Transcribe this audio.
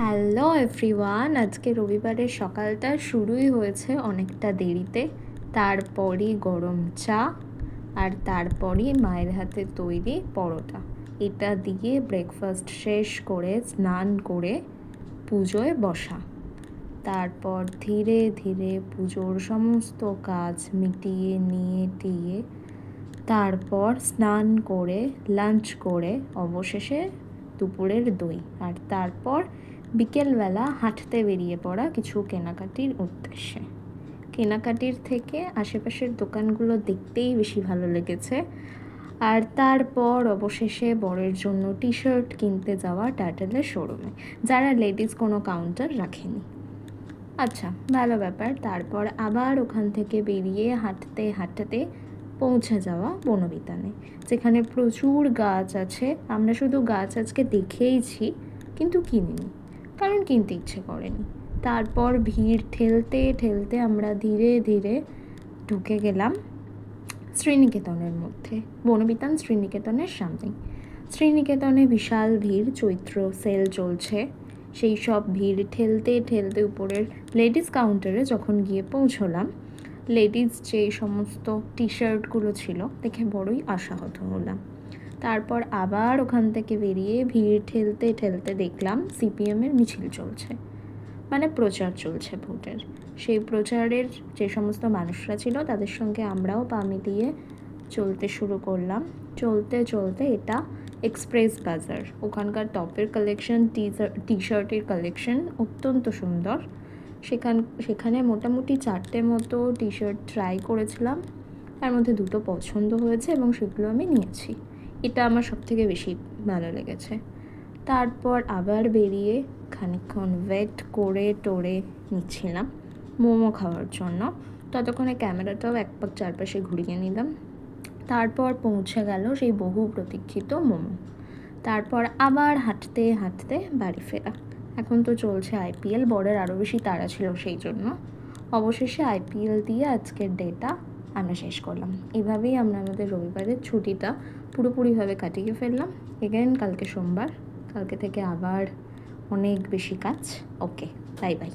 Hello everyone, আজকে রবিবারের সকালটা শুরুই হয়েছে অনেকটা দেরিতে। তারপরই গরম চা আর তারপরই মায়ের হাতে তৈরি পরোটা, এটা দিয়ে ব্রেকফাস্ট শেষ করে স্নান করে পুজোয় বসা। তারপর ধীরে ধীরে পুজোর সমস্ত কাজ মিটিয়ে নিয়ে তারপর স্নান করে লাঞ্চ করে অবশেষে দুপুরের দই, আর তারপর বিকেলবেলা হাঁটতে বেরিয়ে পড়া কিছু কেনাকাটির উদ্দেশ্যে। কেনাকাটির থেকে আশেপাশের দোকানগুলো দেখতেই বেশি ভালো লেগেছে। আর তারপর অবশেষে বরের জন্য টি শার্ট কিনতে যাওয়া টার্টেলের শোরুমে, যারা লেডিস কোনো কাউন্টার রাখেনি। আচ্ছা, ভালো ব্যাপার। তারপর আবার ওখান থেকে বেরিয়ে হাঁটতে হাঁটতে পৌঁছে যাওয়া বনবিতানে, যেখানে প্রচুর গাছ আছে। আমরা শুধু গাছ আজকে দেখেইছি, কিন্তু কিনিনি, কারণ কিনতে ইচ্ছে করেনি। তারপর ভিড় ঠেলতে ঠেলতে আমরা ধীরে ধীরে ঢুকে গেলাম শ্রীনিকেতনের মধ্যে। বনবিতান শ্রীনিকেতনের সামনেই। শ্রীনিকেতনে বিশাল ভিড়, চৈত্র সেল চলছে। সেই সব ভিড় ঠেলতে ঠেলতে উপরের লেডিস কাউন্টারে যখন গিয়ে পৌঁছলাম, লেডিস যে সমস্ত টি শার্টগুলো ছিল দেখে বড়ই আশাহত হলাম। তারপর আবার ওখান থেকে বেরিয়ে ভিড় ঠেলতে ঠেলতে দেখলাম সিপিএমের মিছিল চলছে, মানে প্রচার চলছে ভোটের। সেই প্রচারের যে সমস্ত মানুষরা ছিল তাদের সঙ্গে আমরাও পা মিলিয়ে চলতে শুরু করলাম। চলতে চলতে এটা এক্সপ্রেস বাজার, ওখানকার টপের কালেকশন, টি শার্টের কালেকশন অত্যন্ত সুন্দর। সেখানে মোটামুটি 4টে মতো টি শার্ট ট্রাই করেছিলাম, তার মধ্যে 2টো পছন্দ হয়েছে এবং সেগুলো আমি নিয়েছি। এটা আমার সবথেকে বেশি ভালো লেগেছে। তারপর আবার বেরিয়ে খানিকক্ষণ ওয়েট করে টোরে নিচ্ছিলাম মোমো খাওয়ার জন্য। ততক্ষণে ক্যামেরাটাও এক পাক চারপাশে ঘুরিয়ে নিলাম। তারপর পৌঁছে গেল সেই বহু প্রতীক্ষিত মোমো। তারপর আবার হাঁটতে হাঁটতে বাড়ি ফেরা। এখন তো চলছে আইপিএল, বরের আরও বেশি তাড়া ছিল সেই জন্য। অবশেষে আইপিএল দিয়ে আজকের ডেটা আমরা শেষ করলাম। এভাবেই আমরা আমাদের রবিবারের ছুটিটা পুরোপুরিভাবে কাটিয়ে ফেললাম। এগেন কালকে সোমবার, কালকে থেকে আবার অনেক বেশি কাজ। ওকে, বাই বাই।